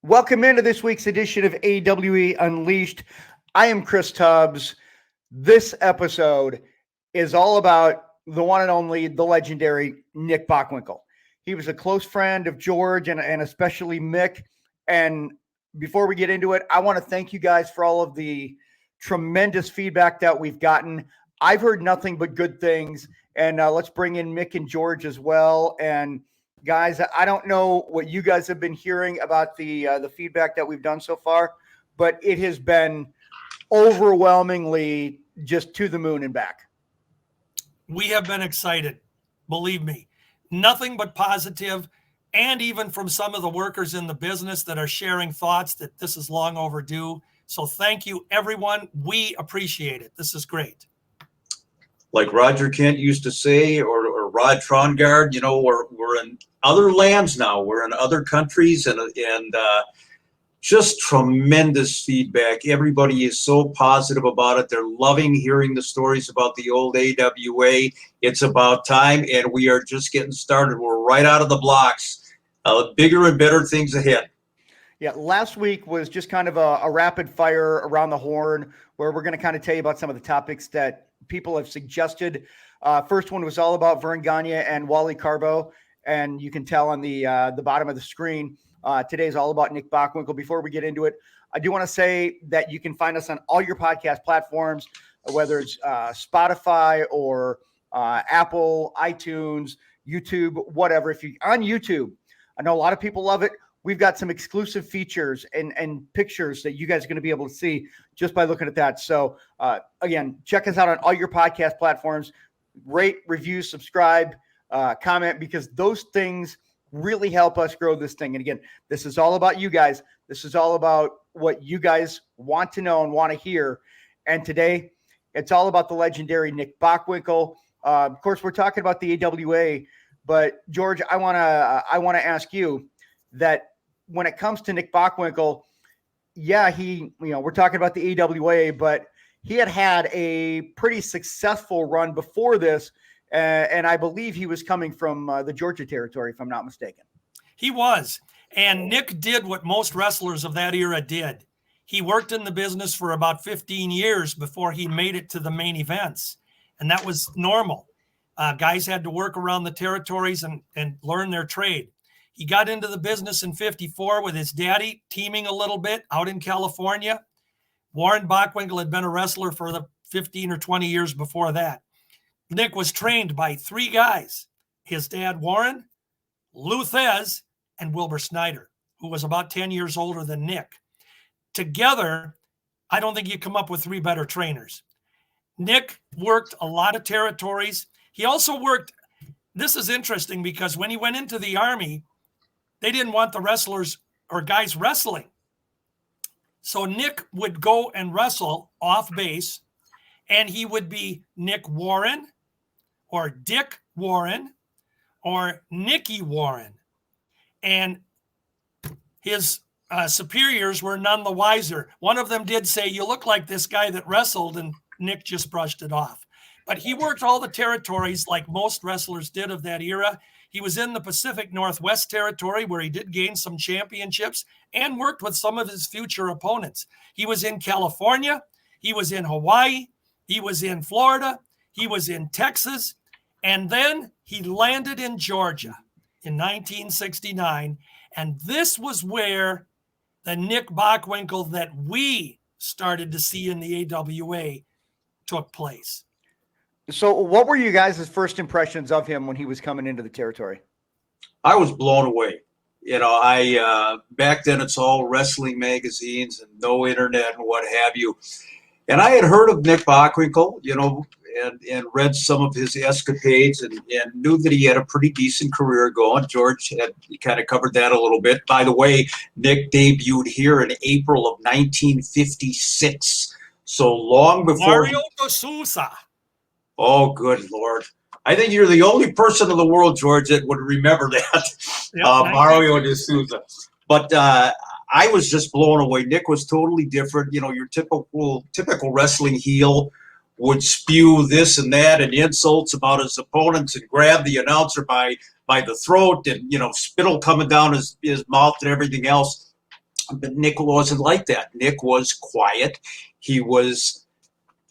Welcome into this week's edition of AWA Unleashed. I am Chris Tubbs. This episode is all about the one and only, the legendary Nick Bockwinkel. He was a close friend of George and especially Mick. And before we get into it, I want to thank you guys for all of the tremendous feedback that we've gotten. I've heard nothing but good things. And let's bring in Mick and George as well. And guys, I don't know what you guys have been hearing about the feedback that we've done so far, but it has been overwhelmingly just to the moon and back. We have been excited, believe me. Nothing but positive, and even from some of the workers in the business that are sharing thoughts that this is long overdue. So thank you, everyone. We appreciate it. This is great. Like Roger Kent used to say, or Rod Trongard, we're in other lands now. We're in other countries, and just tremendous feedback. Everybody is so positive about it. They're loving hearing the stories about the old AWA. It's about time, and we are just getting started. We're right out of the blocks. Bigger and better things ahead. Yeah, last week was just kind of a rapid fire around the horn where we're going to kind of tell you about some of the topics that people have suggested. First one was all about Vern Gagne and Wally Carbo, and you can tell on the bottom of the screen. Today's all about Nick Bockwinkel. Before we get into it, I do want to say that you can find us on all your podcast platforms, whether it's Spotify or Apple, iTunes, YouTube, whatever. If you're on YouTube, I know a lot of people love it. We've got some exclusive features and pictures that you guys are going to be able to see just by looking at that. So, again, check us out on all your podcast platforms. Rate, review, subscribe, comment, because those things really help us grow this thing. And again, this is all about you guys. This is all about what you guys want to know and want to hear. And today, it's all about the legendary Nick Bockwinkel. Of course, we're talking about the AWA, but George, I want to ask you that when it comes to Nick Bockwinkel, yeah, we're talking about the AWA, but he had a pretty successful run before this. And I believe he was coming from the Georgia territory, if I'm not mistaken. He was. And Nick did what most wrestlers of that era did. He worked in the business for about 15 years before he made it to the main events. And that was normal. Guys had to work around the territories and learn their trade. He got into the business in 54 with his daddy, teaming a little bit out in California. Warren Bockwinkel had been a wrestler for the 15 or 20 years before that. Nick was trained by three guys, his dad, Warren, Lou Thez, and Wilbur Snyder, who was about 10 years older than Nick. Together, I don't think you come up with three better trainers. Nick worked a lot of territories. He also worked, this is interesting because when he went into the Army, they didn't want the wrestlers or guys wrestling. So Nick would go and wrestle off base, and he would be Nick Warren or Dick Warren or Nicky Warren. And his superiors were none the wiser. One of them did say, "You look like this guy that wrestled," and Nick just brushed it off. But he worked all the territories like most wrestlers did of that era. He was in the Pacific Northwest territory where he did gain some championships and worked with some of his future opponents. He was in California. He was in Hawaii. He was in Florida. He was in Texas. And then he landed in Georgia in 1969. And this was where the Nick Bockwinkel that we started to see in the AWA took place. So what were you guys' first impressions of him when he was coming into the territory? I was blown away. I back then it's all wrestling magazines and no internet and what have you. And I had heard of Nick Bockwinkel, and read some of his escapades and knew that he had a pretty decent career going. George had kind of covered that a little bit. By the way, Nick debuted here in April of 1956. So long before Mario de Sousa. Oh, good Lord. I think you're the only person in the world, George, that would remember that. Yep, Mario de Sousa. But I was just blown away. Nick was totally different. Your typical wrestling heel would spew this and that and insults about his opponents and grab the announcer by the throat and, spittle coming down his mouth and everything else. But Nick wasn't like that. Nick was quiet. He was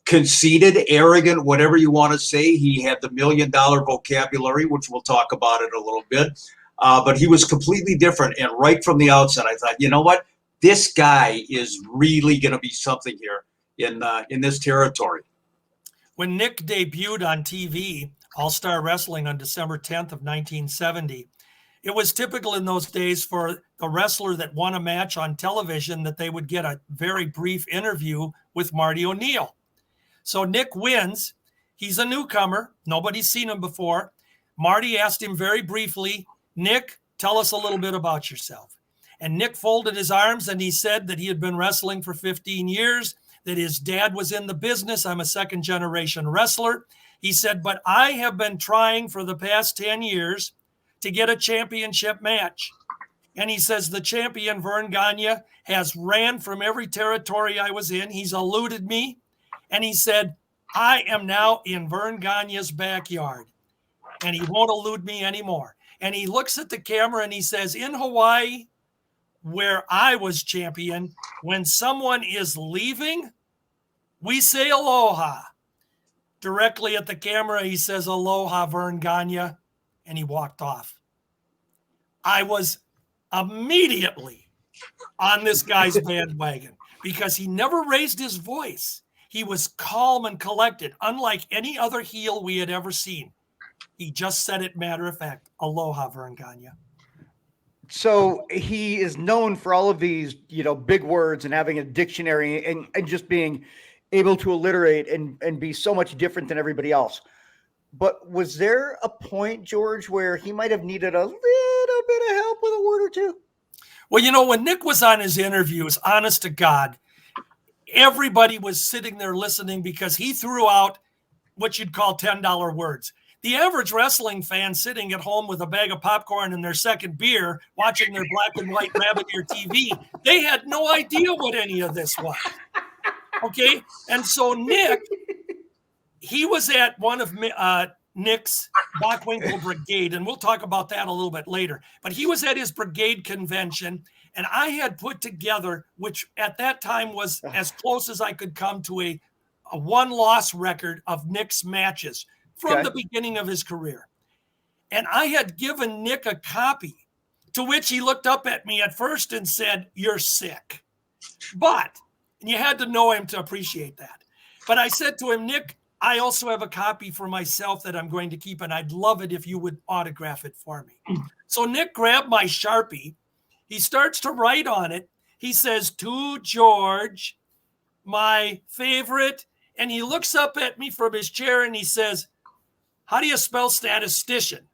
conceited, arrogant, whatever you want to say. He had the $1 million vocabulary, which we'll talk about in a little bit. But he was completely different. And right from the outset, I thought, you know what? This guy is really going to be something here in this territory. When Nick debuted on TV, All-Star Wrestling, on December 10th of 1970, it was typical in those days for the wrestler that won a match on television that they would get a very brief interview with Marty O'Neill. So Nick wins. He's a newcomer. Nobody's seen him before. Marty asked him very briefly, Nick, tell us a little bit about yourself. And Nick folded his arms and he said that he had been wrestling for 15 years, that his dad was in the business. I'm a second generation wrestler. He said, but I have been trying for the past 10 years to get a championship match. And he says the champion, Vern Gagne, has ran from every territory I was in. He's eluded me. And he said, I am now in Vern Gagne's backyard and he won't elude me anymore. And he looks at the camera and he says, in Hawaii, where I was champion, when someone is leaving, we say aloha. Directly at the camera, he says, aloha, Vern Gagne, and he walked off. I was immediately on this guy's bandwagon because he never raised his voice. He was calm and collected, unlike any other heel we had ever seen. He just said it matter of fact, aloha, Vern Gagne. So he is known for all of these, big words and having a dictionary and just being able to alliterate and be so much different than everybody else. But was there a point, George, where he might have needed a little bit of help with a word or two? Well, when Nick was on his interviews, honest to God, everybody was sitting there listening because he threw out what you'd call $10 words. The average wrestling fan sitting at home with a bag of popcorn and their second beer, watching their black and white rabbit ear TV, they had no idea what any of this was. Okay? And so Nick, he was at one of Nick's Bockwinkel Brigade, and we'll talk about that a little bit later. But he was at his brigade convention, and I had put together, which at that time was as close as I could come to a one-loss record of Nick's matches from the beginning of his career. And I had given Nick a copy, to which he looked up at me at first and said, you're sick. But, and you had to know him to appreciate that. But I said to him, Nick, I also have a copy for myself that I'm going to keep, and I'd love it if you would autograph it for me. So Nick grabbed my Sharpie. He starts to write on it. He says, to George, my favorite. And he looks up at me from his chair and he says, how do you spell statistician?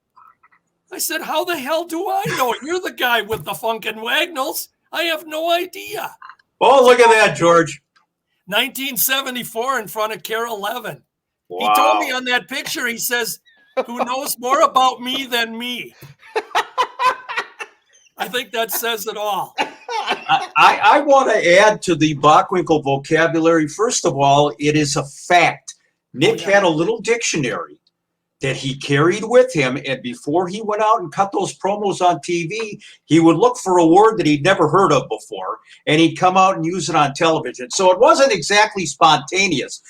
I said, how the hell do I know? You're the guy with the Funkin' Wagnalls. I have no idea. Oh, look at that, George. 1974 in front of Carol Levin. Wow. He told me on that picture, he says, who knows more about me than me? I think that says it all. I want to add to the Bockwinkel vocabulary. First of all, it is a fact. Nick had a little dictionary that he carried with him, and before he went out and cut those promos on TV, he would look for a word that he'd never heard of before, and he'd come out and use it on television. So it wasn't exactly spontaneous.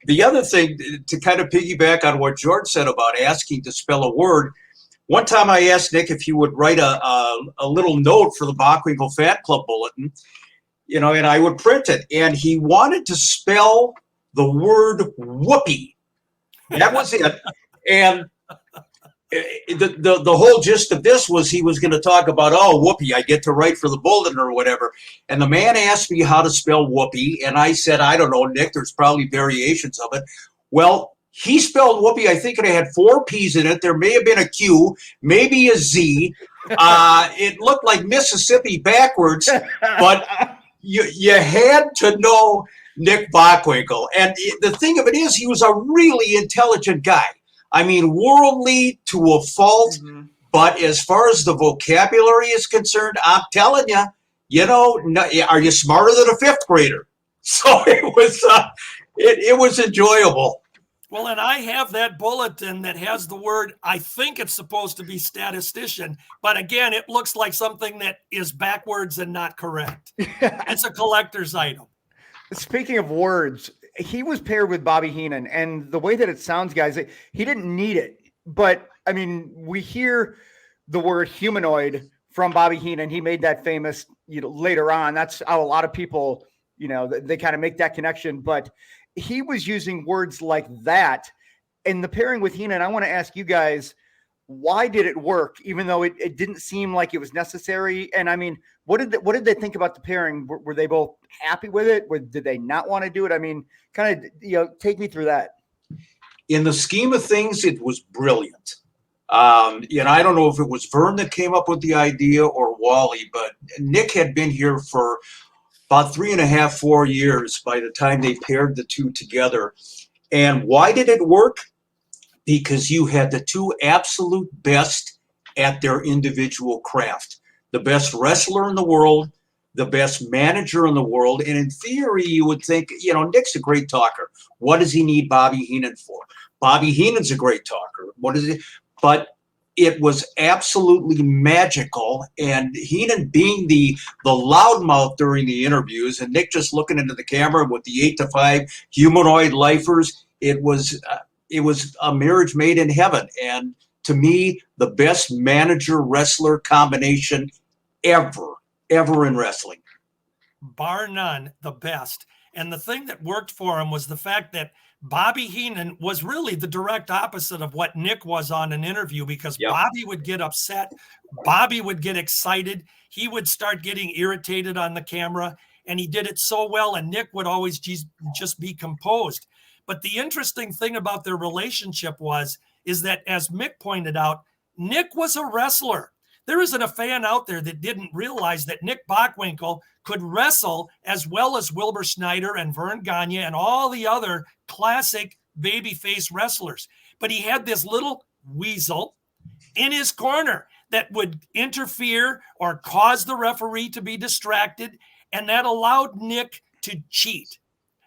The other thing, to kind of piggyback on what George said about asking to spell a word, one time I asked Nick if he would write a little note for the Bockwinkel Fan Club Bulletin, and I would print it, and he wanted to spell the word whoopee. That was it. And the whole gist of this was he was going to talk about, oh, whoopee, I get to write for the bulletin or whatever. And the man asked me how to spell whoopee, and I said, I don't know, Nick, there's probably variations of it. Well, he spelled whoopee. I think it had 4 P's in it. There may have been a Q, maybe a Z. It looked like Mississippi backwards, but you had to know Nick Bockwinkel. And the thing of it is, he was a really intelligent guy. I mean, worldly to a fault, but as far as the vocabulary is concerned, I'm telling you, are you smarter than a 5th grader? So it was enjoyable. Well, and I have that bulletin that has the word, I think it's supposed to be statistician, but again, it looks like something that is backwards and not correct. It's a collector's item. Speaking of words, he was paired with Bobby Heenan, and the way that it sounds, guys, he didn't need it. But I mean, we hear the word humanoid from Bobby Heenan. He made that famous, later on. That's how a lot of people, they kind of make that connection. But he was using words like that. And the pairing with Heenan, I want to ask you guys, why did it work, even though it didn't seem like it was necessary? And I mean, what did they think about the pairing? Were they both happy with it? Did they not want to do it? I mean, kind of, take me through that. In the scheme of things, it was brilliant. I don't know if it was Vern that came up with the idea or Wally, but Nick had been here for about 3.5, 4 years by the time they paired the two together. And why did it work? Because you had the two absolute best at their individual craft. The best wrestler in the world, the best manager in the world. And in theory, you would think, Nick's a great talker. What does he need Bobby Heenan for? Bobby Heenan's a great talker. What is it? But it was absolutely magical. And Heenan being the loudmouth during the interviews, and Nick just looking into the camera with the 8 to 5 humanoid lifers, it was a marriage made in heaven. And to me, the best manager wrestler combination ever in wrestling. Bar none, the best. And the thing that worked for him was the fact that Bobby Heenan was really the direct opposite of what Nick was on an interview, because Yep. Bobby would get upset. Bobby would get excited. He would start getting irritated on the camera, and he did it so well. And Nick would always just be composed. But the interesting thing about their relationship is that, as Mick pointed out, Nick was a wrestler. There isn't a fan out there that didn't realize that Nick Bockwinkel could wrestle as well as Wilbur Snyder and Vern Gagne and all the other classic babyface wrestlers. But he had this little weasel in his corner that would interfere or cause the referee to be distracted, and that allowed Nick to cheat.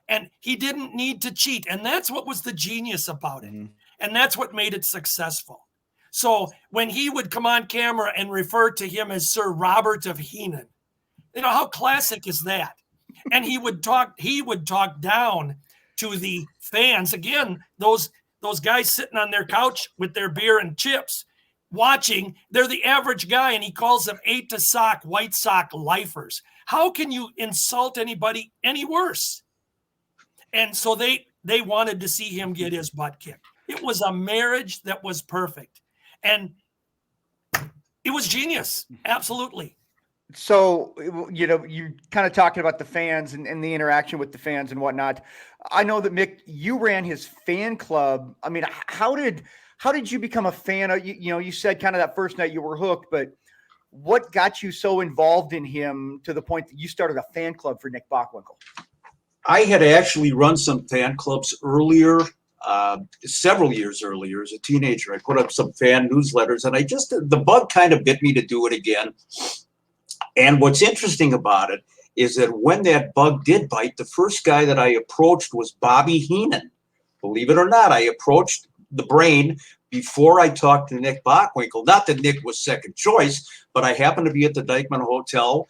And he didn't need to cheat. And that's what was the genius about it. Mm-hmm. And that's what made it successful. So when he would come on camera and refer to him as Sir Robert of Heenan, how classic is that? And he would talk down to the fans. Again, those guys sitting on their couch with their beer and chips watching, they're the average guy, and he calls them 8 to sock, white sock lifers. How can you insult anybody any worse? And so they wanted to see him get his butt kicked. It was a marriage that was perfect. And it was genius. Absolutely. So, you kind of talking about the fans and the interaction with the fans and whatnot. I know that, Mick, you ran his fan club. I mean, how did you become a fan of, you said kind of that first night you were hooked, but what got you so involved in him to the point that you started a fan club for Nick Bockwinkel? I had actually run some fan clubs earlier, several years earlier as a teenager. I put up some fan newsletters, and the bug kind of bit me to do it again. And what's interesting about it is that when that bug did bite, the first guy that I approached was Bobby Heenan. Believe it or not, I approached the brain before I talked to Nick Bockwinkel. Not that Nick was second choice, but I happened to be at the Dyckman Hotel,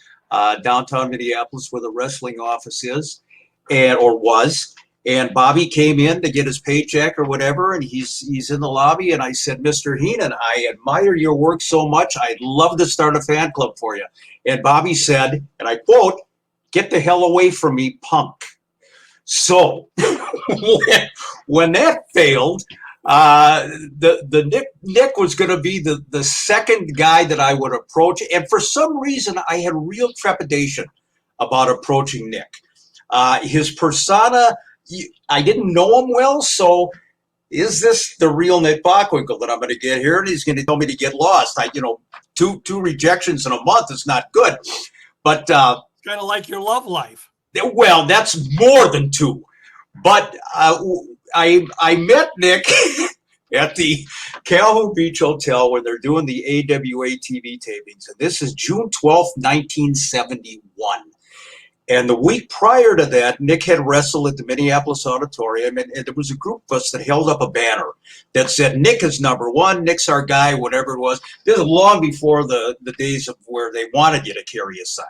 downtown Minneapolis, where the wrestling office is, or was. And Bobby came in to get his paycheck or whatever, and he's in the lobby. And I said, Mr. Heenan, I admire your work so much. I'd love to start a fan club for you. And Bobby said, and I quote, "Get the hell away from me, punk." So when that failed, Nick was going to be the second guy that I would approach. And for some reason, I had real trepidation about approaching Nick. His persona, I didn't know him well, so is this the real Nick Bockwinkel that I'm going to get here? And he's going to tell me to get lost. Two rejections in a month is not good. But kind of like your love life. Well, that's more than two. But I met Nick at the Calhoun Beach Hotel when they're doing the AWA TV tapings. And this is June 12th, 1971. And the week prior to that, Nick had wrestled at the Minneapolis Auditorium, and there was a group of us that held up a banner that said, Nick is number one, Nick's our guy, whatever it was. This is long before the days of where they wanted you to carry a sign.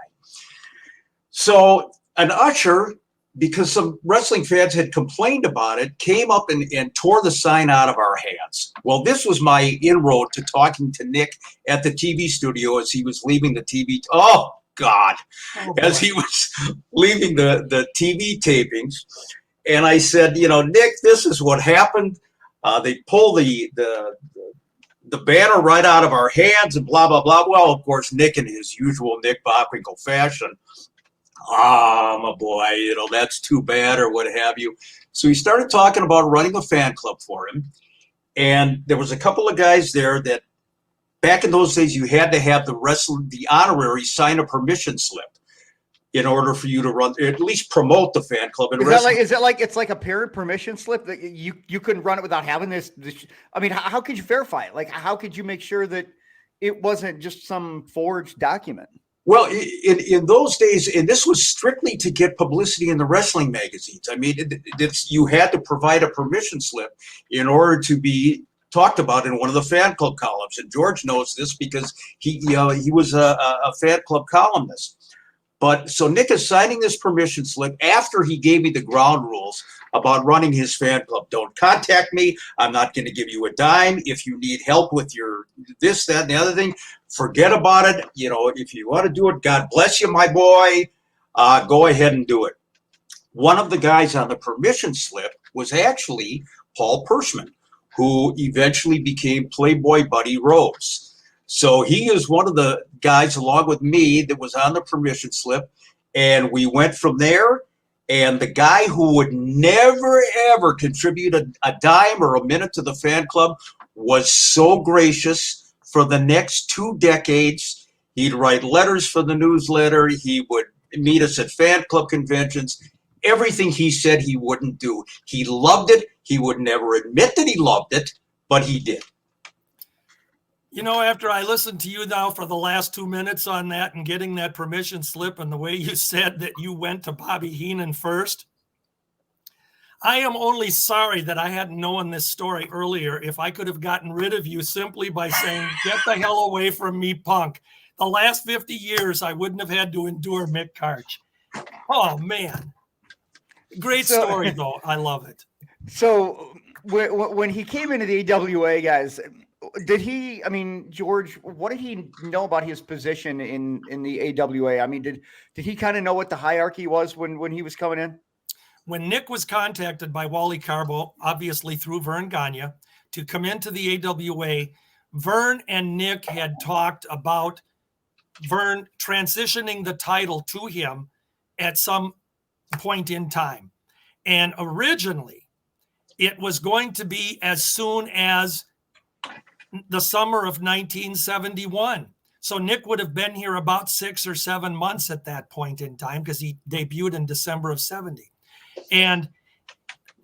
So an usher, because some wrestling fans had complained about it, came up and tore the sign out of our hands. Well, this was my inroad to talking to Nick at the TV studio as he was leaving the TV. Oh, God. As he was leaving the TV tapings. And I said, Nick, this is what happened. They pull the banner right out of our hands and blah, blah, blah. Well, of course, Nick in his usual Nick Bockwinkel fashion. My boy, that's too bad or what have you. So he started talking about running a fan club for him. And there was a couple of guys there that back in those days, you had to have the honorary sign a permission slip in order for you to run, at least promote the fan club. And is it like it's like a parent permission slip that you couldn't run it without having this? I mean, how could you verify it? Like, how could you make sure that it wasn't just some forged document? Well, in those days, and this was strictly to get publicity in the wrestling magazines. I mean, you had to provide a permission slip in order to be talked about in one of the fan club columns. And George knows this because he was a fan club columnist. But so Nick is signing this permission slip after he gave me the ground rules about running his fan club. Don't contact me. I'm not going to give you a dime. If you need help with your this, that, and the other thing, forget about it. If you want to do it, God bless you, my boy. Go ahead and do it. One of the guys on the permission slip was actually Paul Pershman, who eventually became Playboy Buddy Rose. So he is one of the guys, along with me, that was on the permission slip. And we went from there. And the guy who would never, ever contribute a dime or a minute to the fan club was so gracious for the next 2 decades. He'd write letters for the newsletter. He would meet us at fan club conventions. Everything he said he wouldn't do. He loved it. He would never admit that he loved it, but he did. After I listened to you now for the last 2 minutes on that and getting that permission slip and the way you said that you went to Bobby Heenan first, I am only sorry that I hadn't known this story earlier. If I could have gotten rid of you simply by saying, get the hell away from me, punk. The last 50 years, I wouldn't have had to endure Mick Karch. Oh, man. Great story, though. I love it. So when he came into the AWA, guys, George, what did he know about his position in the AWA? I mean, did he kind of know what the hierarchy was when he was coming in? When Nick was contacted by Wally Carbo, obviously through Vern Gagne, to come into the AWA, Vern and Nick had talked about Vern transitioning the title to him at some point in time. And originally, it was going to be as soon as the summer of 1971. So Nick would have been here about 6 or 7 months at that point in time because he debuted in December of 70. And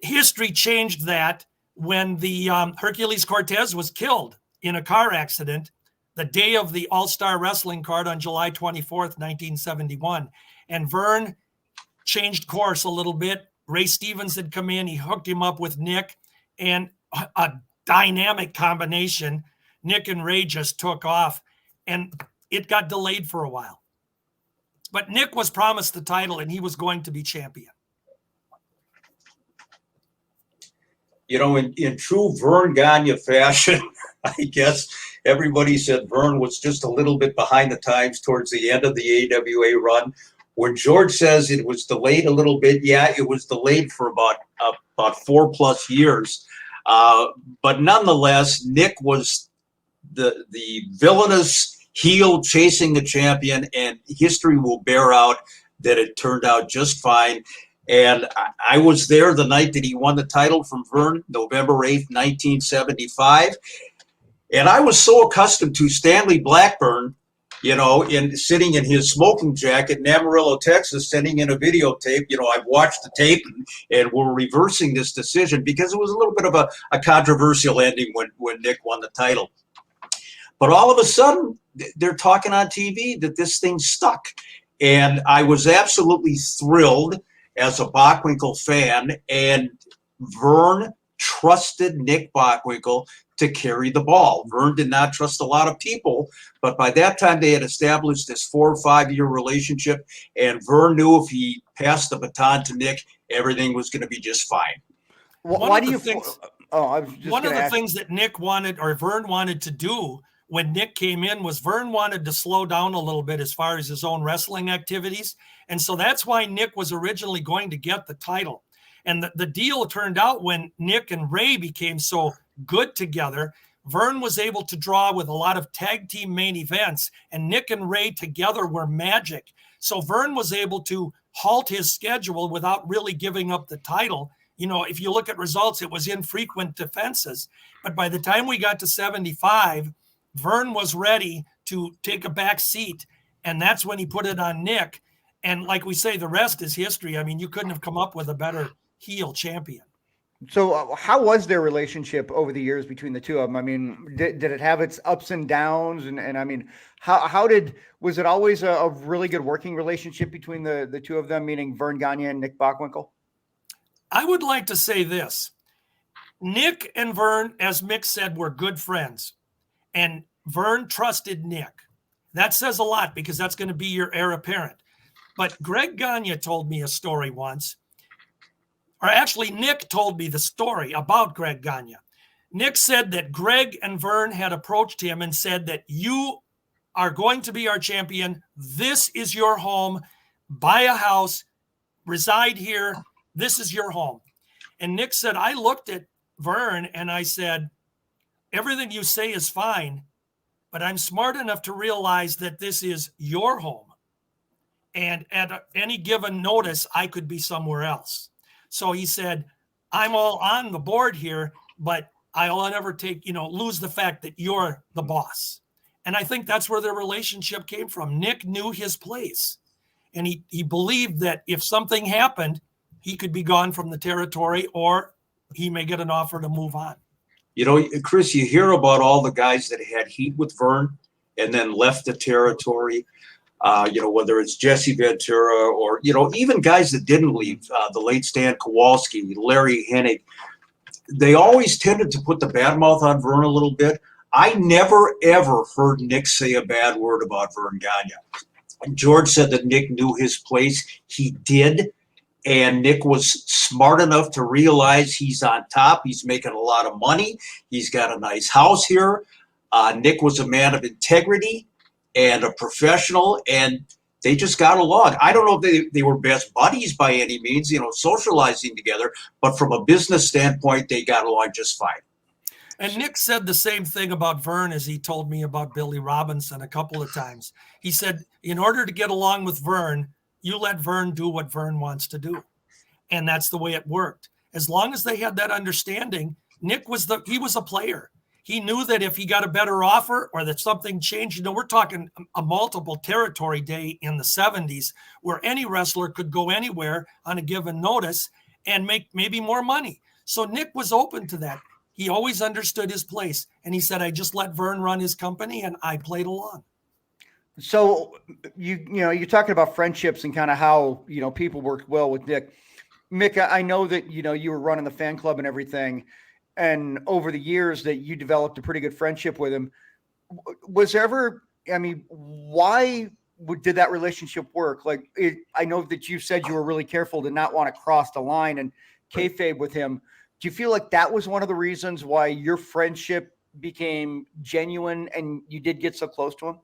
history changed that when the Hercules Cortez was killed in a car accident the day of the All-Star Wrestling card on July 24th, 1971. And Vern changed course a little bit. Ray Stevens had come in. He hooked him up with Nick, and a dynamic combination. Nick and Ray just took off, and it got delayed for a while. But Nick was promised the title, and he was going to be champion. In true Vern Gagne fashion, I guess everybody said Vern was just a little bit behind the times towards the end of the AWA run. When George says it was delayed a little bit, yeah, it was delayed for about 4+ years. But nonetheless, Nick was the villainous heel chasing the champion, and history will bear out that it turned out just fine. And I was there the night that he won the title from Vern, November 8th, 1975. And I was so accustomed to Stanley Blackburn, sitting in his smoking jacket in Amarillo, Texas, sending in a videotape. I've watched the tape and we're reversing this decision because it was a little bit of a controversial ending when Nick won the title. But all of a sudden, they're talking on TV that this thing stuck. And I was absolutely thrilled as a Bockwinkel fan. And Vern trusted Nick Bockwinkel to carry the ball. Vern did not trust a lot of people, but by that time they had established this 4 or 5 year relationship, and Vern knew if he passed the baton to Nick, everything was going to be just fine. Why do you? I was just one of the ask. things that Nick wanted, or Vern wanted to do when Nick came in, was Vern wanted to slow down a little bit as far as his own wrestling activities, and so that's why Nick was originally going to get the title. And the deal turned out when Nick and Ray became so good together, Vern was able to draw with a lot of tag team main events, and Nick and Ray together were magic. So Vern was able to halt his schedule without really giving up the title. You know, if you look at results, it was infrequent defenses. But by the time we got to 75, Vern was ready to take a back seat, and that's when he put it on Nick. And like we say, the rest is history. I mean, you couldn't have come up with a better heel champion. So how was their relationship over the years between the two of them? I mean, did it have its ups and downs? And I mean, was it always a really good working relationship between the two of them, meaning Vern Gagne and Nick Bockwinkel? I would like to say this. Nick and Vern, as Mick said, were good friends. And Vern trusted Nick. That says a lot because that's going to be your heir apparent. But Greg Gagne told me a story once. Or actually, Nick told me the story about Greg Gagne. Nick said that Greg and Vern had approached him and said that you are going to be our champion. This is your home. Buy a house. Reside here. This is your home. And Nick said, I looked at Vern and I said, everything you say is fine, but I'm smart enough to realize that this is your home. And at any given notice, I could be somewhere else. So he said, I'm all on the board here, but I'll never lose the fact that you're the boss. And I think that's where their relationship came from. Nick knew his place. And he believed that if something happened, he could be gone from the territory or he may get an offer to move on. You know, Chris, you hear about all the guys that had heat with Vern and then left the territory. Whether it's Jesse Ventura or, even guys that didn't leave, the late Stan Kowalski, Larry Hennig, they always tended to put the bad mouth on Vern a little bit. I never, ever heard Nick say a bad word about Vern Gagne. And George said that Nick knew his place. He did. And Nick was smart enough to realize he's on top. He's making a lot of money. He's got a nice house here. Nick was a man of integrity and a professional, and they just got along. I don't know if they were best buddies by any means, socializing together, but from a business standpoint, they got along just fine. And Nick said the same thing about Vern as he told me about Billy Robinson a couple of times. He said, in order to get along with Vern, you let Vern do what Vern wants to do. And that's the way it worked. As long as they had that understanding, Nick was a player. He knew that if he got a better offer or that something changed, we're talking a multiple territory day in the 70s where any wrestler could go anywhere on a given notice and make maybe more money. So Nick was open to that. He always understood his place. And he said, I just let Vern run his company and I played along. So you're talking about friendships and kind of how, people worked well with Nick. Mick, I know that, you were running the fan club and everything. And over the years that you developed a pretty good friendship with him. Was there ever, why did that relationship work? I know that you said you were really careful to not want to cross the line and kayfabe with him. Do you feel like that was one of the reasons why your friendship became genuine and you did get so close to him?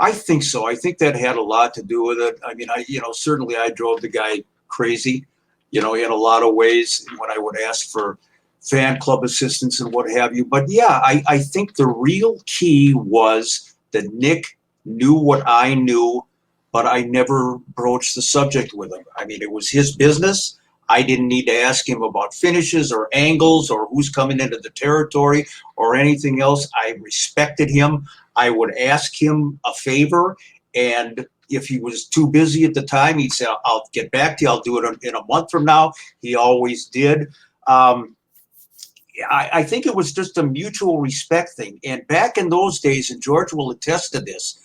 I think so. I think that had a lot to do with it. I mean, certainly I drove the guy crazy, in a lot of ways when I would ask for fan club assistance and what have you. But yeah, I think the real key was that Nick knew what I knew, but I never broached the subject with him. I mean, it was his business. I didn't need to ask him about finishes or angles or who's coming into the territory or anything else. I respected him. I would ask him a favor, and if he was too busy at the time, he'd say, I'll get back to you. I'll do it in a month from now. He always did. I think it was just a mutual respect thing. And back in those days, and George will attest to this,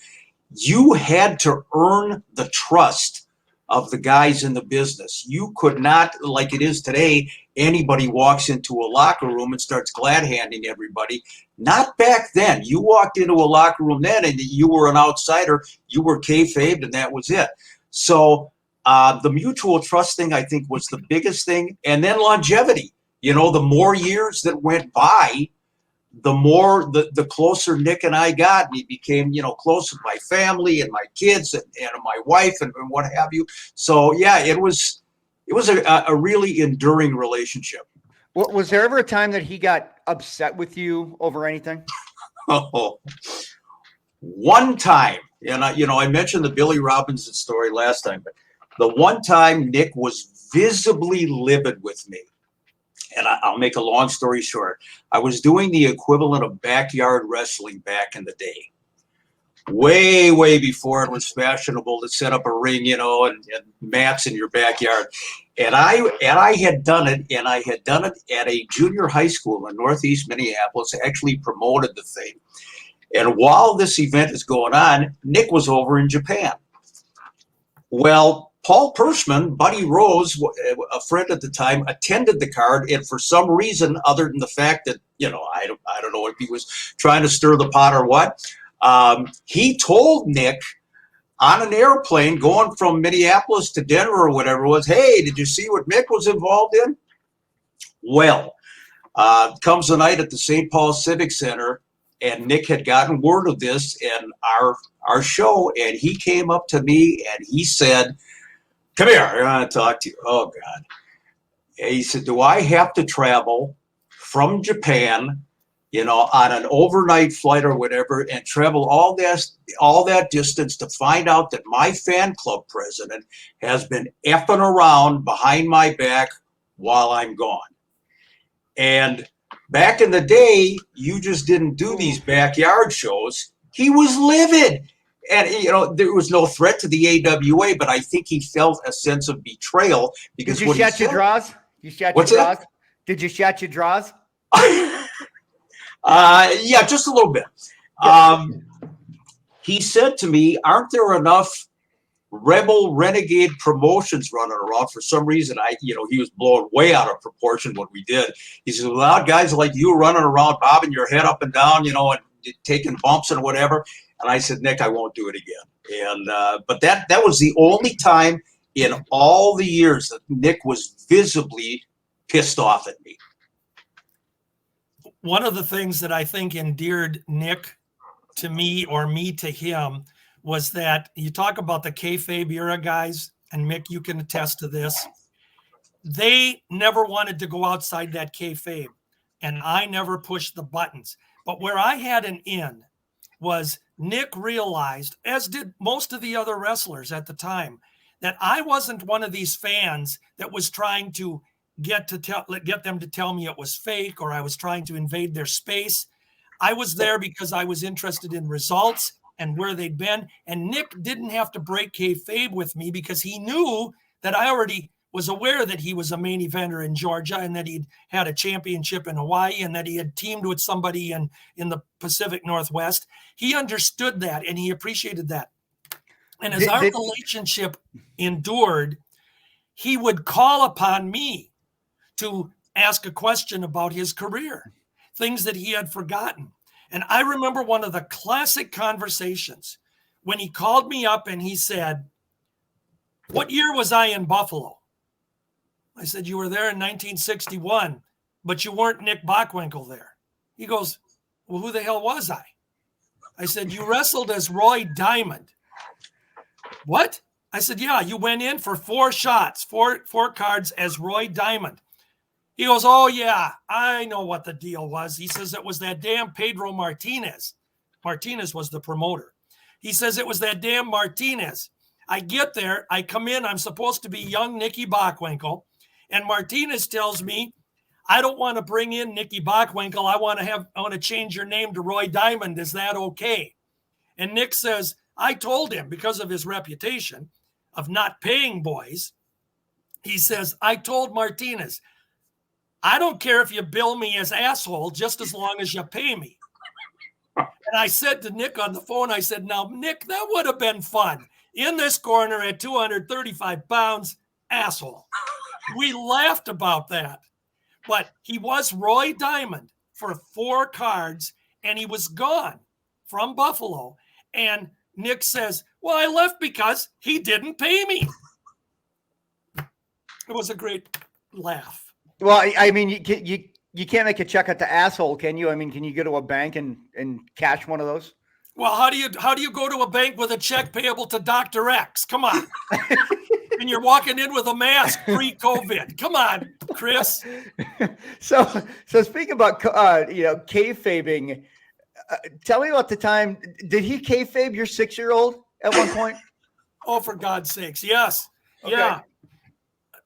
you had to earn the trust of the guys in the business. You could not, like it is today, anybody walks into a locker room and starts glad handing everybody. Not back then. You walked into a locker room then and you were an outsider. You were kayfabed and that was it. So the mutual trust thing, I think, was the biggest thing. And then longevity. You know, the more years that went by, the more the closer Nick and I got, and he became, you know, close with my family and my kids and my wife and what have you. So yeah, it was a really enduring relationship. Was there ever a time that he got upset with you over anything? Oh, one time, and I mentioned the Billy Robinson story last time, but the one time Nick was visibly livid with me. And I'll make a long story short. I was doing the equivalent of backyard wrestling back in the day, way, way before it was fashionable to set up a ring, you know, and mats in your backyard. And I had done it, and I had done it at a junior high school in Northeast Minneapolis. I actually promoted the thing. And while this event is going on, Nick was over in Japan. Well, Paul Pershman, Buddy Rose, a friend at the time, attended the card, and for some reason, other than the fact that, you know, I don't know if he was trying to stir the pot or what, he told Nick on an airplane going from Minneapolis to Denver or whatever it was, hey, did you see what Mick was involved in? Well, comes the night at the St. Paul Civic Center, and Nick had gotten word of this and our show, and he came up to me and he said, come here, I want to talk to you. Oh, God. And he said, do I have to travel from Japan, you know, on an overnight flight or whatever, and travel all that distance to find out that my fan club president has been effing around behind my back while I'm gone? And back in the day, you just didn't do these backyard shows. He was livid. And, you know, there was no threat to the AWA, but I think he felt a sense of betrayal because did you shut your draws? You shut What's your draws? that? Did you shut your draws? Yeah, just a little bit. He said to me, aren't there enough rebel renegade promotions running around? For some reason, he was blown way out of proportion when we did. He said, without guys like you running around, bobbing your head up and down, you know, and taking bumps and whatever. And I said, Nick, I won't do it again. And but that was the only time in all the years that Nick was visibly pissed off at me. One of the things that I think endeared Nick to me, or me to him, was that you talk about the kayfabe era guys, and Mick, you can attest to this. They never wanted to go outside that kayfabe, and I never pushed the buttons. But where I had an in was Nick realized, as did most of the other wrestlers at the time, that I wasn't one of these fans that was trying to get them to tell me it was fake, or I was trying to invade their space. I was there because I was interested in results and where they'd been. And Nick didn't have to break kayfabe with me because he knew that I already was aware that he was a main eventer in Georgia, and that he'd had a championship in Hawaii, and that he had teamed with somebody in the Pacific Northwest. He understood that, and he appreciated that. And as our relationship endured, he would call upon me to ask a question about his career, things that he had forgotten. And I remember one of the classic conversations when he called me up and he said, what year was I in Buffalo? I said, you were there in 1961, but you weren't Nick Bockwinkel there. He goes, well, who the hell was I? I said, you wrestled as Roy Diamond. What? I said, yeah, you went in for 4 shots, four cards as Roy Diamond. He goes, oh, yeah, I know what the deal was. He says, it was that damn Pedro Martinez. Martinez was the promoter. He says, it was that damn Martinez. I get there, I come in, I'm supposed to be young Nicky Bockwinkel, and Martinez tells me, I don't want to bring in Nicky Bockwinkel. I want to change your name to Roy Diamond. Is that okay? And Nick says, I told him, because of his reputation of not paying boys, he says, I told Martinez, I don't care if you bill me as asshole, just as long as you pay me. And And I said to Nick on the phone, I said, now, Nick, that would have been fun. In this corner at 235 pounds, asshole. We laughed about that. But he was Roy Diamond for 4 cards, and he was gone from Buffalo. And Nick says, well, I left because he didn't pay me. It was a great laugh. Well, I mean, you can't make a check out to asshole, can you? I mean, can you go to a bank and cash one of those? Well, how do you go to a bank with a check payable to Dr. X? Come on. And you're walking in with a mask pre-COVID. Come on, Chris. So speaking about kayfabing, tell me about the time. Did he kayfabe your 6-year-old at one point? Oh, for God's sakes, yes. Okay. Yeah.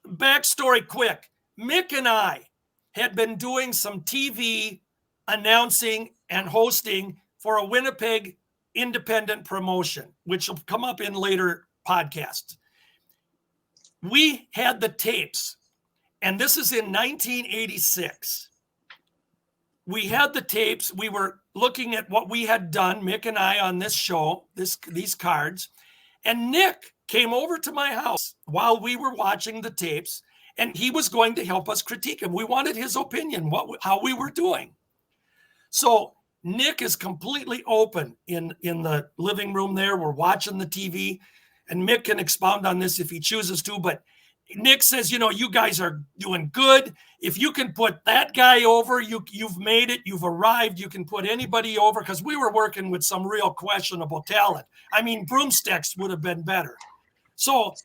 Backstory quick. Mick and I had been doing some TV announcing and hosting for a Winnipeg independent promotion, which will come up in later podcasts. We had the tapes, and this is in 1986. We had the tapes. We were looking at what we had done, Mick and I, on this show, these cards, and Nick came over to my house while we were watching the tapes, and he was going to help us critique him. We wanted his opinion, how we were doing. So Nick is completely open in the living room there. We're watching the TV, and Mick can expound on this if he chooses to, but Nick says, you guys are doing good. If you can put that guy over, you've made it. You've arrived. You can put anybody over, because we were working with some real questionable talent. I mean, Broomsticks would have been better. So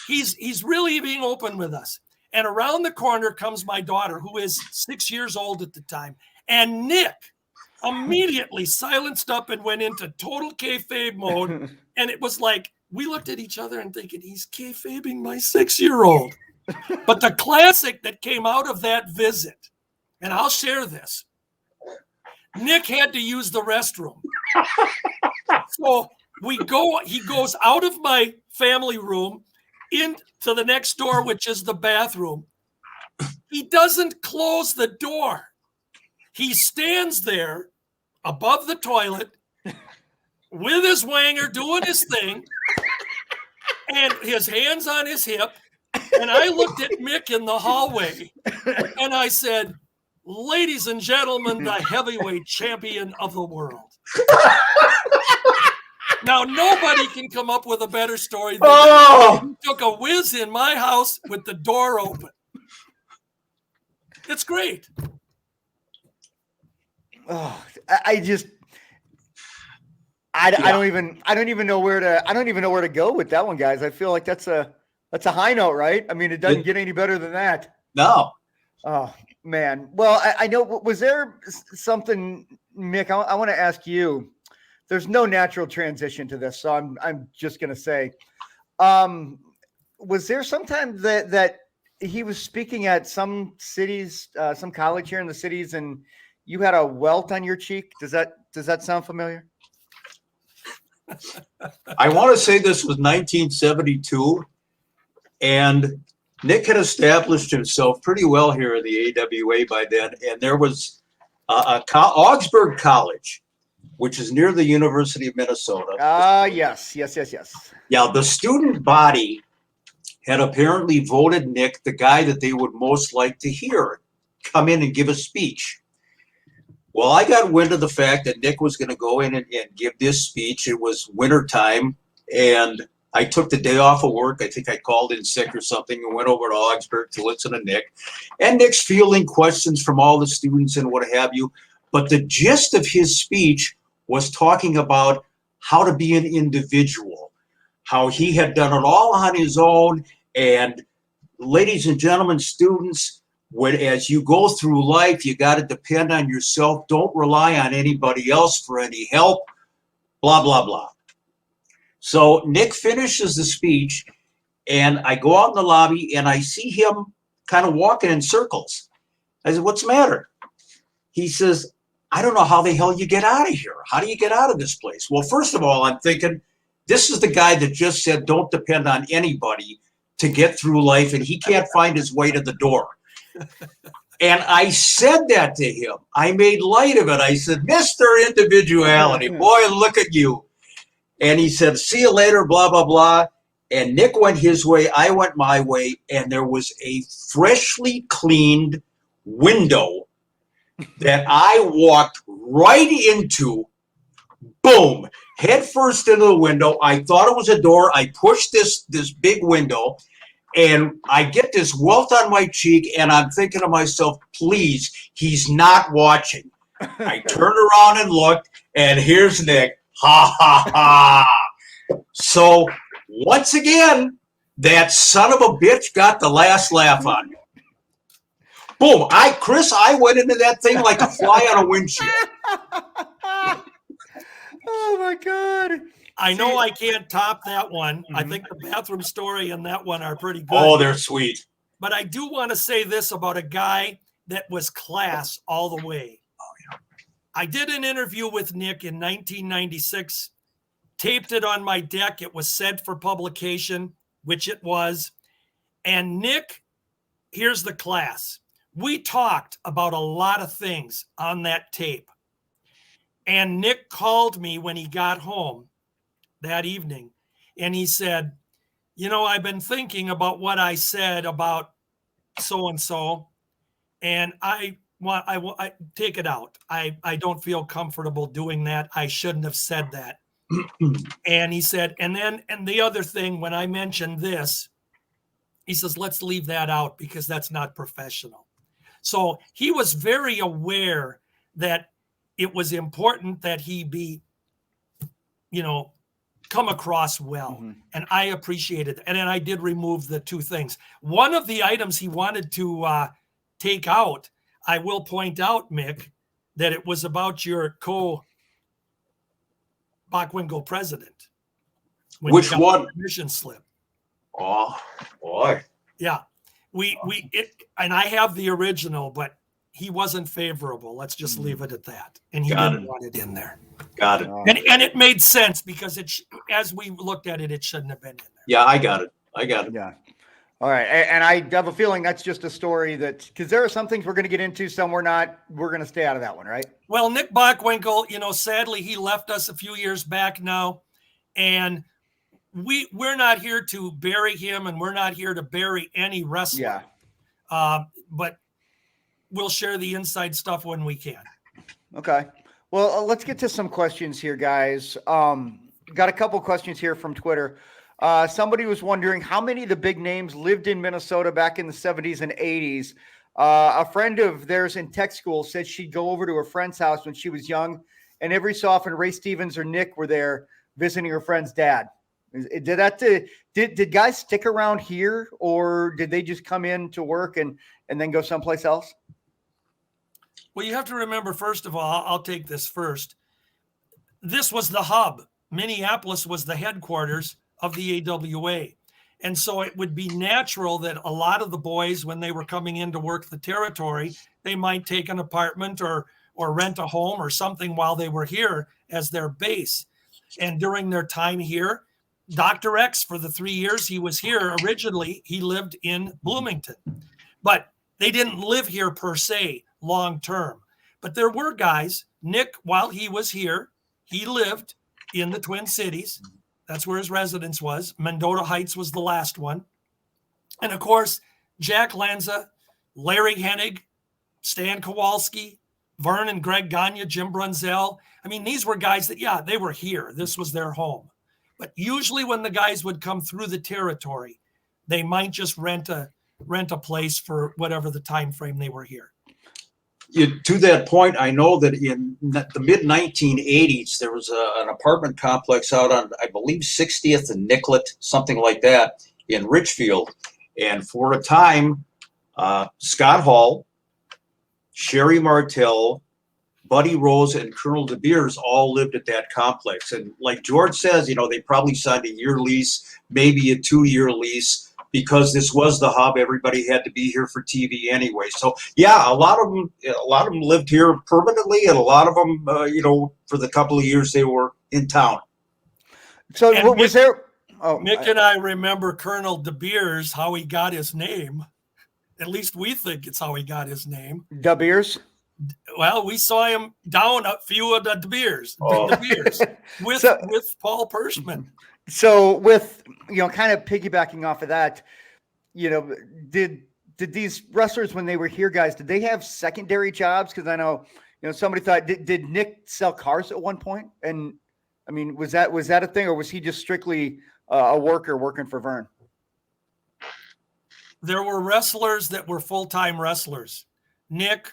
he's really being open with us. And around the corner comes my daughter, who is 6 years old at the time. And Nick immediately silenced up and went into total kayfabe mode. And it was like, we looked at each other and thinking, he's kayfabing my 6-year-old. But the classic that came out of that visit, and I'll share this, Nick had to use the restroom. So he goes out of my family room into the next door, which is the bathroom. He doesn't close the door. He stands there above the toilet with his wanger doing his thing and his hands on his hip. And I looked at Mick in the hallway and I said, ladies and gentlemen, the heavyweight champion of the world. Now, nobody can come up with a better story than that. He took a whiz in my house with the door open. It's great. Oh, I don't even know where to go with that one, guys. I feel like that's a high note, right? I mean, it doesn't get any better than that. No. Oh man. Well, I know. Was there something, Mick? I want to ask you. There's no natural transition to this, so I'm just gonna say, was there some time that he was speaking at some cities, some college here in the cities, and you had a welt on your cheek? Does that sound familiar? I want to say this was 1972, and Nick had established himself pretty well here in the AWA by then, and there was Augsburg College, which is near the University of Minnesota. Yes. Yeah, the student body had apparently voted Nick the guy that they would most like to hear come in and give a speech. Well, I got wind of the fact that Nick was going to go in and give this speech. It was wintertime, and I took the day off of work. I think I called in sick or something and went over to Augsburg to listen to Nick. And Nick's fielding questions from all the students and what have you. But the gist of his speech was talking about how to be an individual, how he had done it all on his own. And ladies and gentlemen, students, as you go through life, you got to depend on yourself. Don't rely on anybody else for any help, blah, blah, blah. So Nick finishes the speech, and I go out in the lobby, and I see him kind of walking in circles. I said, what's the matter? He says, I don't know how the hell you get out of here. How do you get out of this place? Well, first of all, I'm thinking, this is the guy that just said don't depend on anybody to get through life, and he can't find his way to the door. And I said that to him. I made light of it. I said, Mr. Individuality, boy, look at you. And he said, see you later, blah, blah, blah. And Nick went his way. I went my way. And there was a freshly cleaned window that I walked right into. Boom, head first into the window. I thought it was a door. I pushed this big window. And I get this welt on my cheek, and I'm thinking to myself, please, he's not watching. I turned around and looked, and here's Nick. Ha, ha, ha. So, once again, that son of a bitch got the last laugh on me. Boom. I went into that thing like a fly on a windshield. Oh, my God. I know I can't top that one. I think the bathroom story and that one are pretty good. Oh, they're sweet. But I do want to say this about a guy that was class all the way. Oh, yeah. I did an interview with Nick in 1996, taped it on my deck. It was sent for publication, which it was. And Nick, here's the class. We talked about a lot of things on that tape. And Nick called me when he got home that evening, and he said, you know, I've been thinking about what I said about so-and-so, and I take it out. I don't feel comfortable doing that. I shouldn't have said that. And he said, and the other thing, when I mentioned this, he says, let's leave that out because that's not professional. So he was very aware that it was important that he be, come across well. And I appreciated it. And then I did remove the two things. One of the items he wanted to take out, I will point out, Mick, that it was about your Bockwinkel president. Which one? Permission slip. Oh, boy. Yeah. And I have the original, but he wasn't favorable. Let's just leave it at that. And he didn't want it in there. Got it. And it made sense because as we looked at it, it shouldn't have been in there. Yeah, I got it. Yeah. All right. And I have a feeling that's just a story because there are some things we're going to get into, some we're not. We're going to stay out of that one, right? Well, Nick Bockwinkel, sadly, he left us a few years back now. And we're not here to bury him, and we're not here to bury any wrestler. Yeah. But we'll share the inside stuff when we can. Okay. Well, let's get to some questions here, guys. Got a couple questions here from Twitter. Somebody was wondering how many of the big names lived in Minnesota back in the 70s and 80s. A friend of theirs in tech school said she'd go over to her friend's house when she was young, and every so often Ray Stevens or Nick were there visiting her friend's dad. Did guys stick around here, or did they just come in to work and then go someplace else? Well, you have to remember, first of all, I'll take this first. This was the hub. Minneapolis was the headquarters of the AWA. And so it would be natural that a lot of the boys, when they were coming in to work the territory, they might take an apartment or rent a home or something while they were here as their base. And during their time here, Dr. X, for the 3 years he was here, originally he lived in Bloomington. But they didn't live here per se long term. But there were guys, Nick, while he was here, he lived in the Twin Cities. That's where his residence was. Mendota Heights was the last one. And of course, Jack Lanza, Larry Hennig, Stan Kowalski, Vern and Greg Gagne, Jim Brunzell. I mean, these were guys that, they were here. This was their home. But usually when the guys would come through the territory, they might just rent a place for whatever the time frame they were here. To that point, I know that in the mid-1980s, there was an apartment complex out on, I believe, 60th and Nicollet, something like that, in Richfield. And for a time, Scott Hall, Sherry Martell, Buddy Rose, and Colonel De Beers all lived at that complex. And like George says, they probably signed a year lease, maybe a 2-year lease, because this was the hub. Everybody had to be here for TV anyway. So yeah, a lot of them lived here permanently, and a lot of them, for the couple of years they were in town. So and what was there? Mick and I remember Colonel De Beers, how he got his name. At least we think it's how he got his name. De Beers. Well, we saw him down a few of the beers, with Paul Pershman. So with, kind of piggybacking off of that, did these wrestlers, when they were here, guys, did they have secondary jobs? Because I know, somebody thought, did Nick sell cars at one point? And I mean, was that a thing, or was he just strictly a worker working for Vern? There were wrestlers that were full-time wrestlers. Nick,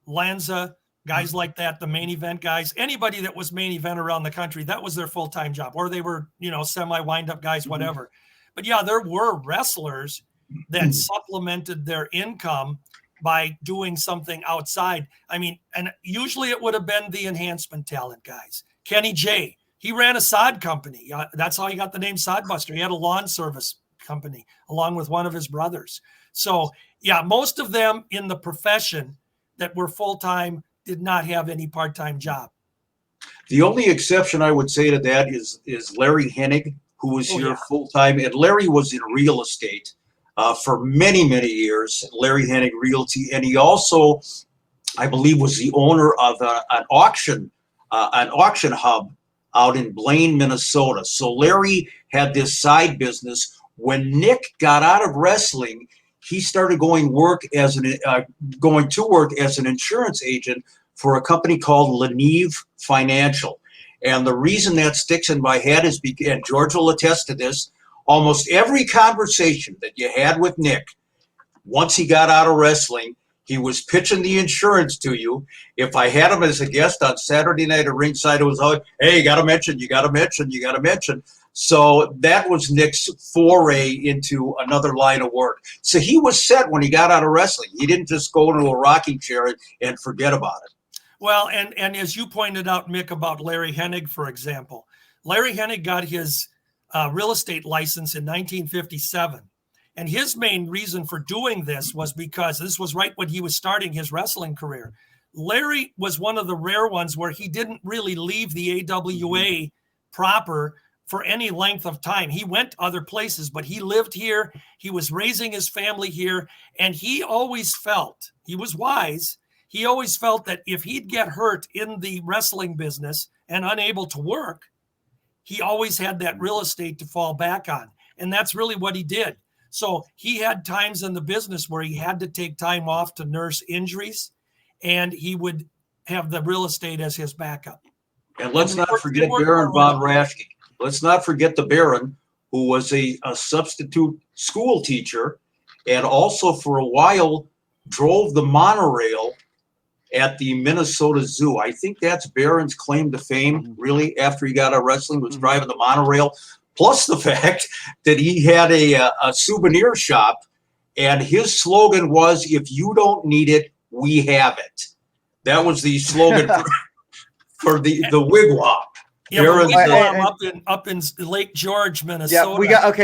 Lanza, guys like that, the main event guys, anybody that was main event around the country, that was their full-time job, or they were, semi wind-up guys, whatever. But yeah, there were wrestlers that supplemented their income by doing something outside. I mean, and usually it would have been the enhancement talent guys. Kenny J, he ran a sod company. That's how he got the name Sodbuster. He had a lawn service company along with one of his brothers. So yeah, most of them in the profession that were full-time did not have any part-time job. The only exception I would say to that is Larry Hennig, who was here full-time. And Larry was in real estate for many, many years, Larry Hennig Realty. And he also, I believe, was the owner of an auction hub out in Blaine, Minnesota. So Larry had this side business. When Nick got out of wrestling, he started going to work as an insurance agent for a company called Leneve Financial. And the reason that sticks in my head is because, and George will attest to this, almost every conversation that you had with Nick, once he got out of wrestling, he was pitching the insurance to you. If I had him as a guest on Saturday night at ringside, it was always, hey, you got to mention. So that was Nick's foray into another line of work. So he was set when he got out of wrestling. He didn't just go into a rocking chair and forget about it. Well, and as you pointed out, Mick, about Larry Hennig, for example, Larry Hennig got his real estate license in 1957. And his main reason for doing this was because this was right when he was starting his wrestling career. Larry was one of the rare ones where he didn't really leave the AWA proper for any length of time. He went other places, but he lived here. He was raising his family here. And he always felt, he was wise, he always felt that if he'd get hurt in the wrestling business and unable to work, he always had that real estate to fall back on. And that's really what he did. So he had times in the business where he had to take time off to nurse injuries, and he would have the real estate as his backup. And let's not forget Baron von Raschke. Let's not forget the Baron, who was a substitute school teacher and also for a while drove the monorail at the Minnesota Zoo. I think that's Baron's claim to fame, really, after he got out of wrestling, was driving the monorail. Plus the fact that he had a souvenir shop, and his slogan was, if you don't need it, we have it. That was the slogan for the wigwam. Yeah, we saw him up in Lake George, Minnesota. Yeah, we got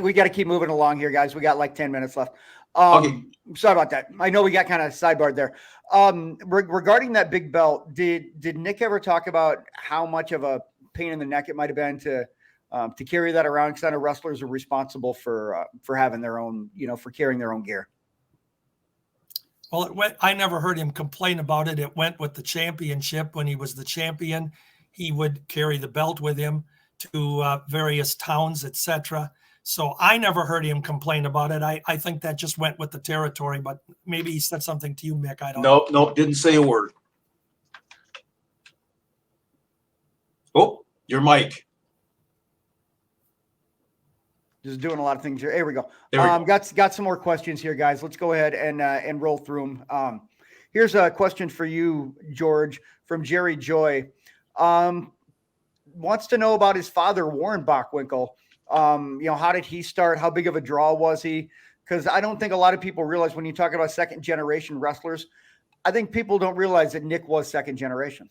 we got to keep moving along here, guys. We got like 10 minutes left. Okay. Sorry about that. I know we got kind of sidebarred there. Regarding that big belt, did Nick ever talk about how much of a pain in the neck it might have been to carry that around? Because I know wrestlers are responsible for having their own, for carrying their own gear. Well, I never heard him complain about it. It went with the championship. When he was the champion, he would carry the belt with him to various towns, etc. So I never heard him complain about it. I think that just went with the territory, but maybe he said something to you, Mick. I don't know. Nope, didn't say a word. Oh, your mic. Just doing a lot of things here. Here we go. There we go. Got some more questions here, guys. Let's go ahead and roll through them. Here's a question for you, George, from Jerry Joy. Wants to know about his father, Warren Bockwinkel. How did he start? How big of a draw was he? Because I don't think a lot of people realize when you talk about second generation wrestlers, I think people don't realize that Nick was second generation.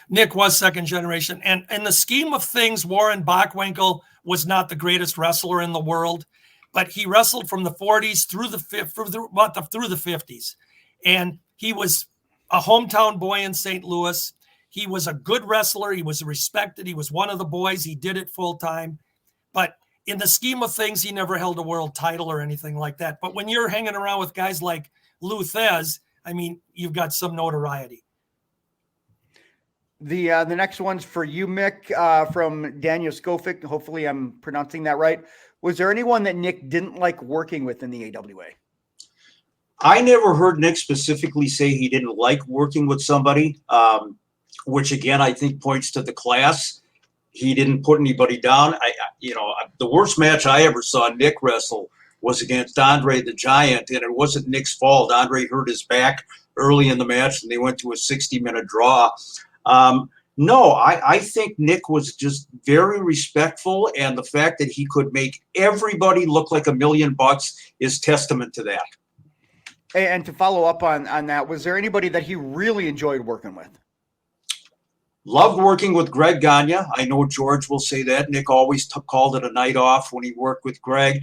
Nick was second generation. And in the scheme of things, Warren Bockwinkel was not the greatest wrestler in the world, but he wrestled from the 40s through the 50s. And he was a hometown boy in St. Louis. He was a good wrestler. He was respected. He was one of the boys. He did it full time. But in the scheme of things, he never held a world title or anything like that. But when you're hanging around with guys like Lou Thez, I mean, you've got some notoriety. The next one's for you, Mick, from Daniel Skofik. Hopefully I'm pronouncing that right. Was there anyone that Nick didn't like working with in the AWA? I never heard Nick specifically say he didn't like working with somebody, which again, I think points to the class. He didn't put anybody down. The worst match I ever saw Nick wrestle was against Andre the Giant, and it wasn't Nick's fault. Andre hurt his back early in the match, and they went to a 60-minute draw. No, I think Nick was just very respectful, and the fact that he could make everybody look like $1 million is testament to that. And to follow up on that, was there anybody that he really enjoyed working with? Loved working with Greg Gagne. I know George will say that. Nick always called it a night off when he worked with Greg.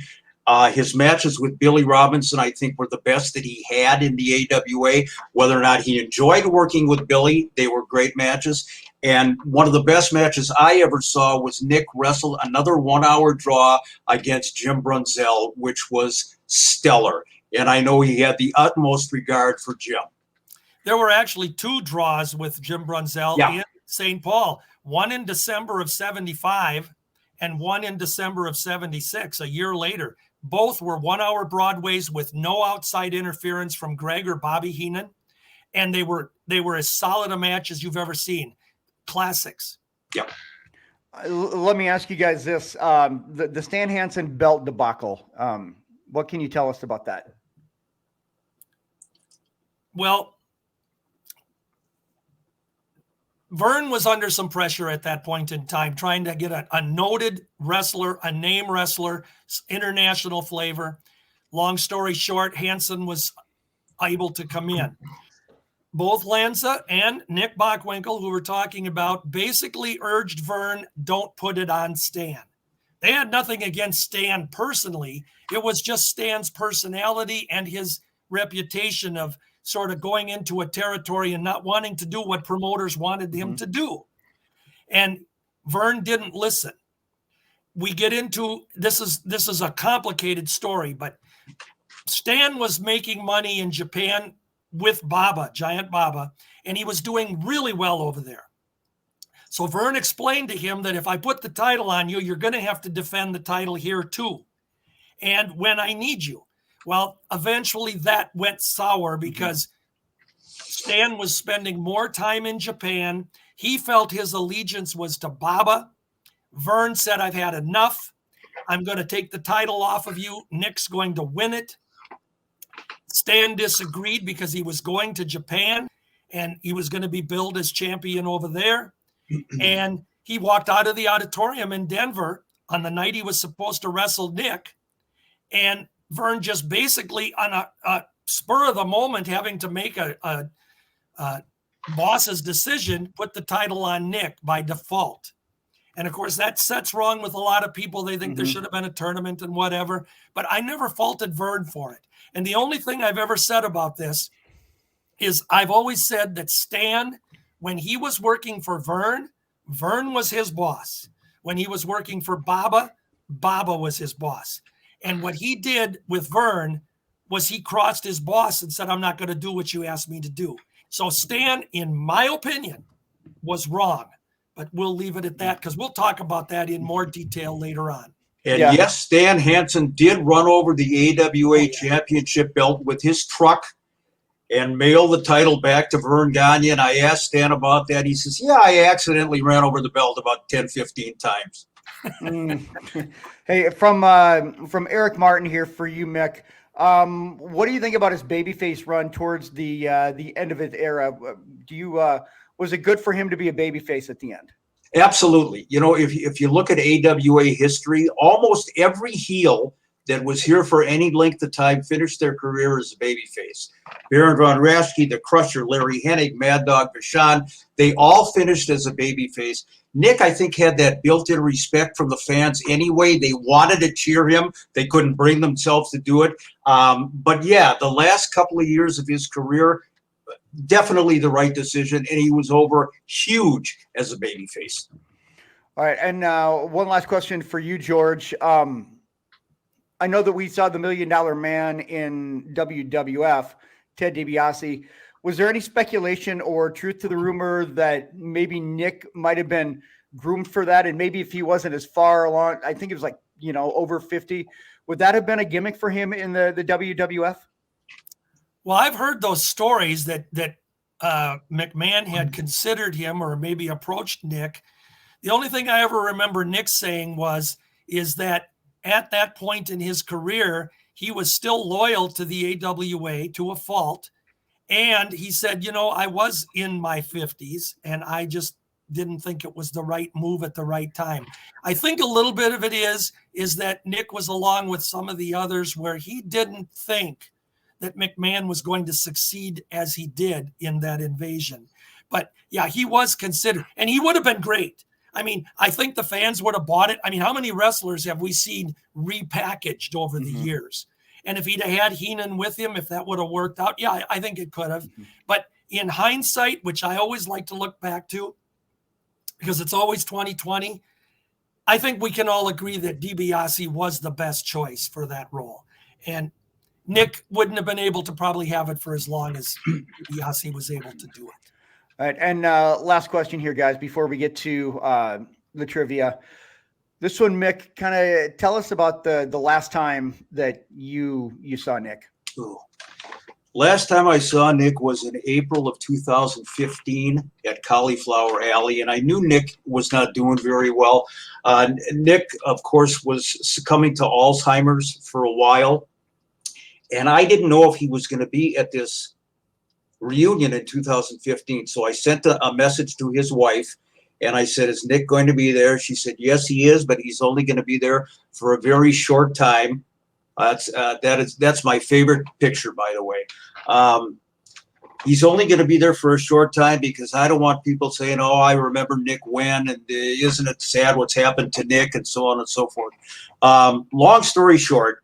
His matches with Billy Robinson, I think, were the best that he had in the AWA. Whether or not he enjoyed working with Billy, they were great matches. And one of the best matches I ever saw was Nick wrestle another 1-hour draw against Jim Brunzell, which was stellar. And I know he had the utmost regard for Jim. There were actually 2 draws with Jim Brunzell in St. Paul, one in December of 75 and one in December of 76, a year later. Both were 1-hour Broadways with no outside interference from Greg or Bobby Heenan. And they were as solid a match as you've ever seen. Classics. Yep. Let me ask you guys this. The Stan Hansen belt debacle. What can you tell us about that? Well, Vern was under some pressure at that point in time, trying to get a noted wrestler, a name wrestler, international flavor. Long story short, Hansen was able to come in. Both Lanza and Nick Bockwinkel, who we're talking about, basically urged Vern, don't put it on Stan. They had nothing against Stan personally. It was just Stan's personality and his reputation of sort of going into a territory and not wanting to do what promoters wanted him to do. And Vern didn't listen. We get into, this is a complicated story, but Stan was making money in Japan with Baba, Giant Baba, and he was doing really well over there. So Vern explained to him that if I put the title on you, you're going to have to defend the title here too. And when I need you. Well, eventually that went sour because Stan was spending more time in Japan. He felt his allegiance was to Baba. Vern said, I've had enough. I'm going to take the title off of you. Nick's going to win it. Stan disagreed because he was going to Japan and he was going to be billed as champion over there. And he walked out of the auditorium in Denver on the night he was supposed to wrestle Nick. And Vern just basically on a spur of the moment, having to make a boss's decision, put the title on Nick by default. And of course, that sets wrong with a lot of people. They think there should have been a tournament and whatever, but I never faulted Vern for it. And the only thing I've ever said about this is I've always said that Stan, when he was working for Vern, Vern was his boss. When he was working for Baba, Baba was his boss. And what he did with Vern was he crossed his boss and said, I'm not going to do what you asked me to do. So Stan, in my opinion, was wrong. But we'll leave it at that because we'll talk about that in more detail later on. And yes, Stan Hansen did run over the AWA championship belt with his truck and mail the title back to Vern Gagne. And I asked Stan about that. He says, yeah, I accidentally ran over the belt about 10, 15 times. Hey, from Eric Martin here for you, Mick. What do you think about his babyface run towards the end of his era? Was it good for him to be a babyface at the end? Absolutely. You know, if you look at AWA history, almost every heel that was here for any length of time finished their career as a babyface. Baron von Raschke, the Crusher, Larry Hennig, Mad Dog Vachon, they all finished as a babyface. Nick, I think, had that built-in respect from the fans anyway. They wanted to cheer him. They couldn't bring themselves to do it. But yeah, the last couple of years of his career, definitely the right decision, and he was over huge as a babyface. All right, and one last question for you, George. I know that we saw the $1 Million Man in WWF, Ted DiBiase. Was there any speculation or truth to the rumor that maybe Nick might have been groomed for that? And maybe if he wasn't as far along, I think it was like, over 50, would that have been a gimmick for him in the WWF? Well, I've heard those stories that McMahon had considered him or maybe approached Nick. The only thing I ever remember Nick saying is that at that point in his career, he was still loyal to the AWA to a fault. And he said, I was in my 50s and I just didn't think it was the right move at the right time. I think a little bit of it is that Nick was along with some of the others where he didn't think that McMahon was going to succeed as he did in that invasion. But yeah, he was considered, and he would have been great. I mean, I think the fans would have bought it. I mean, how many wrestlers have we seen repackaged over the years? And if he'd have had Heenan with him, if that would have worked out, yeah, I think it could have. But in hindsight, which I always like to look back to, because it's always 2020, I think we can all agree that DiBiase was the best choice for that role. And Nick wouldn't have been able to probably have it for as long as DiBiase was able to do it. All right, and last question here, guys, before we get to the trivia. This one, Mick, kind of tell us about the last time that you saw Nick. Ooh. Last time I saw Nick was in April of 2015 at Cauliflower Alley, and I knew Nick was not doing very well. Nick, of course, was succumbing to Alzheimer's for a while, and I didn't know if he was going to be at this reunion in 2015. So I sent a message to his wife, and I said, "Is Nick going to be there?" She said, "Yes, he is, but he's only going to be there for a very short time." That's my favorite picture, by the way. He's only going to be there for a short time because I don't want people saying, "Oh, I remember Nick when," and isn't it sad what's happened to Nick, and so on and so forth. Long story short,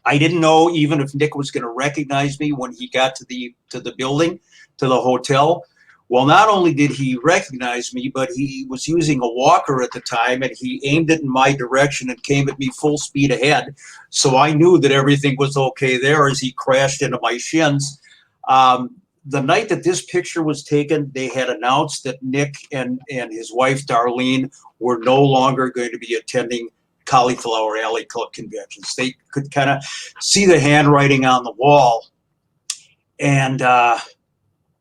I didn't know even if Nick was going to recognize me when he got to the building, to the hotel. Well, not only did he recognize me, but he was using a walker at the time, and he aimed it in my direction and came at me full speed ahead. So I knew that everything was okay there as he crashed into my shins. The night that this picture was taken, they had announced that Nick and his wife, Darlene, were no longer going to be attending Cauliflower Alley Club conventions. They could kind of see the handwriting on the wall. And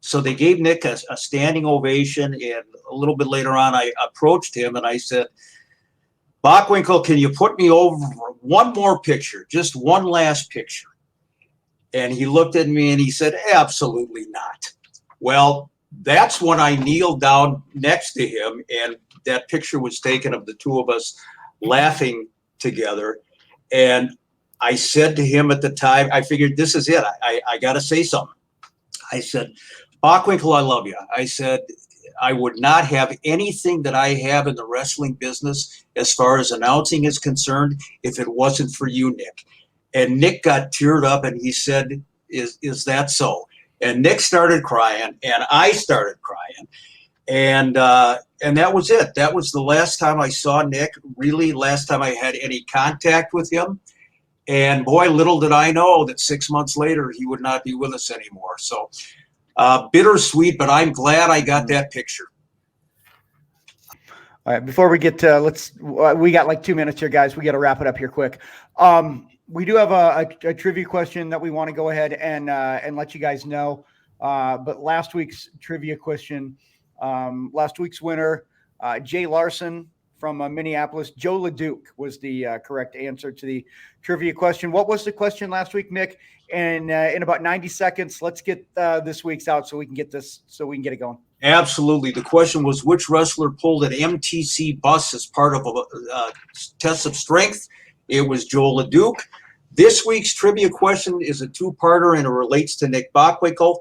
so they gave Nick a standing ovation. And a little bit later on, I approached him and I said, "Bockwinkel, can you put me over for one more picture, just one last picture?" And he looked at me and he said, "Absolutely not." Well, that's when I kneeled down next to him, and that picture was taken of the two of us laughing together. And I said to him at the time, I figured this is it. I got to say something. I said, "Bockwinkel, I love you." I said, "I would not have anything that I have in the wrestling business as far as announcing is concerned if it wasn't for you, Nick." And Nick got teared up and he said, is that so? And Nick started crying and I started crying. And that was it. That was the last time I saw Nick, really last time I had any contact with him. And boy, little did I know that 6 months later, he would not be with us anymore. So bittersweet, but I'm glad I got that picture. All right, before we get to, we got like 2 minutes here, guys. We got to wrap it up here quick. We do have a trivia question that we want to go ahead and let you guys know. But last week's trivia question, last week's winner, Jay Larson from Minneapolis. Joe LeDuc was the correct answer to the trivia question. What was the question last week, Mick? And in about 90 seconds, let's get this week's out so we can get it going. Absolutely. The question was, which wrestler pulled an MTC bus as part of a test of strength? It was Joe LeDuc. This week's trivia question is a two-parter, and it relates to Nick Bockwinkel.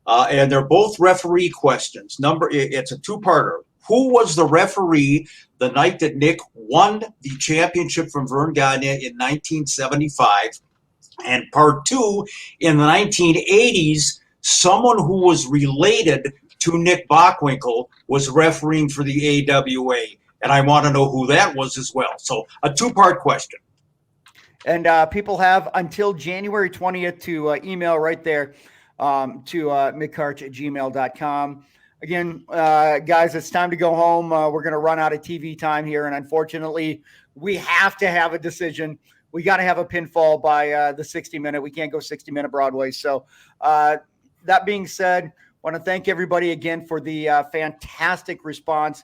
And they're both referee questions. It's a two-parter. Who was the referee the night that Nick won the championship from Vern Gagne in 1975? And part two, in the 1980s, someone who was related to Nick Bockwinkel was refereeing for the AWA. And I want to know who that was as well. So a two-part question. And people have until January 20th to email right there to mickkarch@gmail.com. Again, guys, it's time to go home. We're going to run out of TV time here. And unfortunately, we have to have a decision. We got to have a pinfall by the 60-minute. We can't go 60-minute Broadway. So that being said, want to thank everybody again for the fantastic response.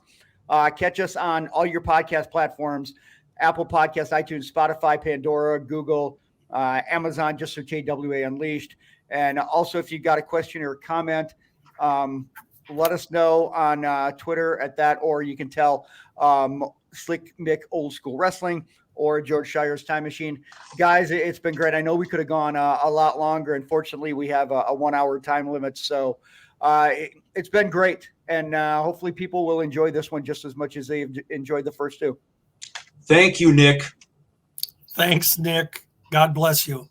Catch us on all your podcast platforms, Apple Podcasts, iTunes, Spotify, Pandora, Google, Amazon, just search AWA Unleashed. And also, if you've got a question or a comment, let us know on Twitter at that, or you can tell Slick Mick Old School Wrestling or George Shire's Time Machine. Guys, it's been great. I know we could have gone a lot longer. Unfortunately, we have a 1-hour time limit. So it's been great. And hopefully people will enjoy this one just as much as they've enjoyed the first two. Thank you, Nick. Thanks, Nick. God bless you.